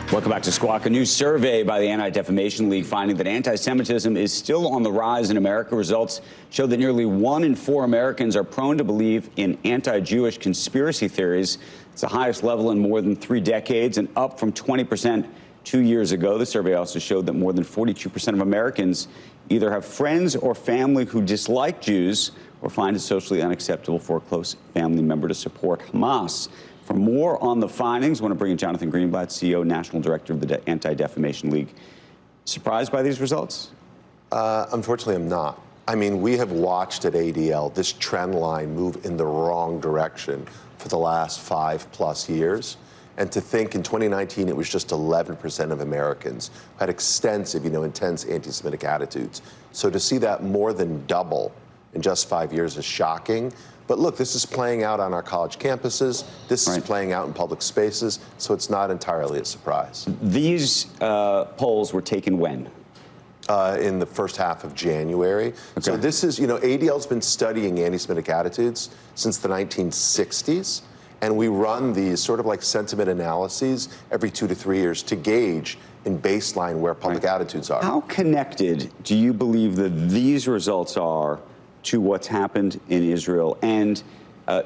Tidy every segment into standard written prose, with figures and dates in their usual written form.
Welcome back to Squawk. A new survey by the Anti-Defamation League finding that anti-Semitism is still on the rise in America. Results show that nearly 1 in 4 Americans are prone to believe in anti-Jewish conspiracy theories. It's the highest level in more than 3 decades and up from 20% 2 years ago. The survey also showed that more than 42% of Americans either have friends or family who dislike Jews or find it socially unacceptable for a close family member to support Hamas. For more on the findings, I want to bring in Jonathan Greenblatt, CEO, National Director of the Anti-Defamation League. Surprised by these results? Unfortunately, I'm not. I mean, we have watched at ADL this trend line move in the wrong direction for the last 5+ years. And to think in 2019 it was just 11% of Americans who had extensive, intense anti-Semitic attitudes. So to see that more than double in just 5 years is shocking. But look, this is playing out on our college campuses. This is playing out in public spaces, so it's not entirely a surprise. These polls were taken when? In the first half of January. Okay. So this is, ADL's been studying anti-Semitic attitudes since the 1960s. And we run these sort of like sentiment analyses every 2 to 3 years to gauge in baseline where public attitudes are. How connected do you believe that these results are to what's happened in Israel and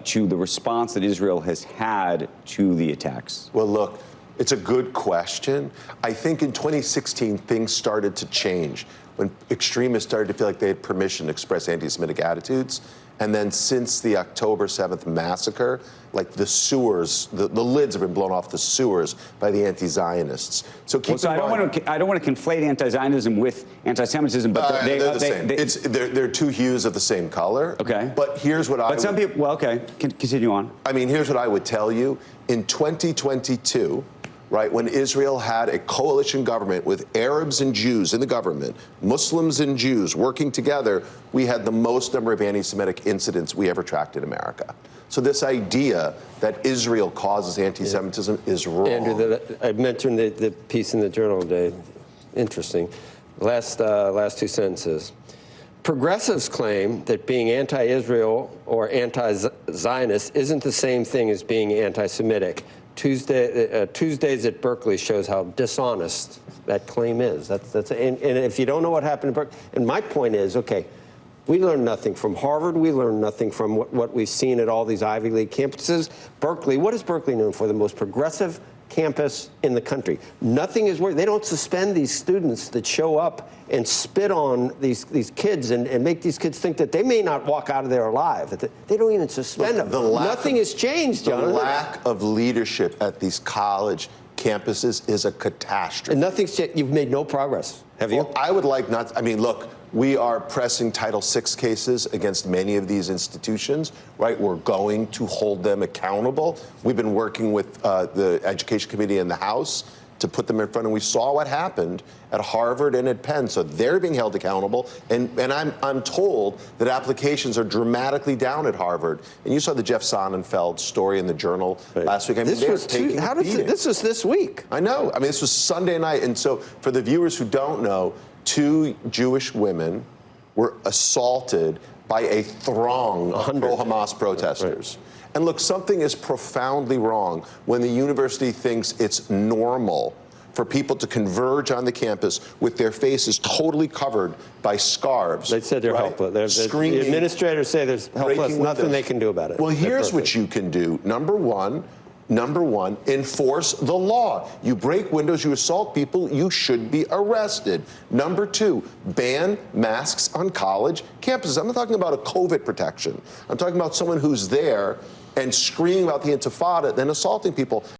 to the response that Israel has had to the attacks? Well, look, it's a good question. I think in 2016, things started to change when extremists started to feel like they had permission to express anti-Semitic attitudes. And then since the October 7th massacre, like the sewers, the lids have been blown off the sewers by the anti-Zionists. So keep in mind, I don't want to conflate anti-Zionism with anti-Semitism, but they're the same. They're two hues of the same color. Okay. But here's what But some people, well, okay, continue on. I mean, here's what I would tell you. In 2022, right, when Israel had a coalition government with Arabs and Jews in the government, Muslims and Jews working together, we had the most number of anti-Semitic incidents we ever tracked in America. So this idea that Israel causes anti-Semitism is wrong. Andrew, I mentioned the piece in the Journal today. Interesting. Last 2 sentences. Progressives claim that being anti-Israel or anti-Zionist isn't the same thing as being anti-Semitic. Tuesdays at Berkeley shows how dishonest that claim is. And if you don't know what happened in Berkeley, and my point is, okay, we learned nothing from Harvard. We learned nothing from what we've seen at all these Ivy League campuses. Berkeley, what is Berkeley known for? The most progressive campus in the country. Nothing is working. They don't suspend these students that show up and spit on these kids and make these kids think that they may not walk out of there alive. They don't even suspend them. Nothing has changed, Jonathan. The lack of leadership at these college campuses is a catastrophe. And nothing's changed. You've made no progress, have you? Well, I would like not. I mean, look, we are pressing Title VI cases against many of these institutions, right? We're going to hold them accountable. We've been working with the Education Committee in the House to put them in front, and we saw what happened at Harvard and at Penn, so they're being held accountable. And I'm told that applications are dramatically down at Harvard. And you saw the Jeff Sonnenfeld story in the Journal last week. I mean, this was this week. I know. I mean, this was Sunday night, and so for the viewers who don't know, 2 Jewish women were assaulted by a throng of pro-Hamas protesters. Right. And look, something is profoundly wrong when the university thinks it's normal for people to converge on the campus with their faces totally covered by scarves. They said they're helpless. The administrators say there's helpless, nothing they can do about it. Well, here's what you can do. Number one, enforce the law. You break windows, you assault people, you should be arrested. Number 2, ban masks on college campuses. I'm not talking about a COVID protection. I'm talking about someone who's there and screaming about the Intifada, then assaulting people.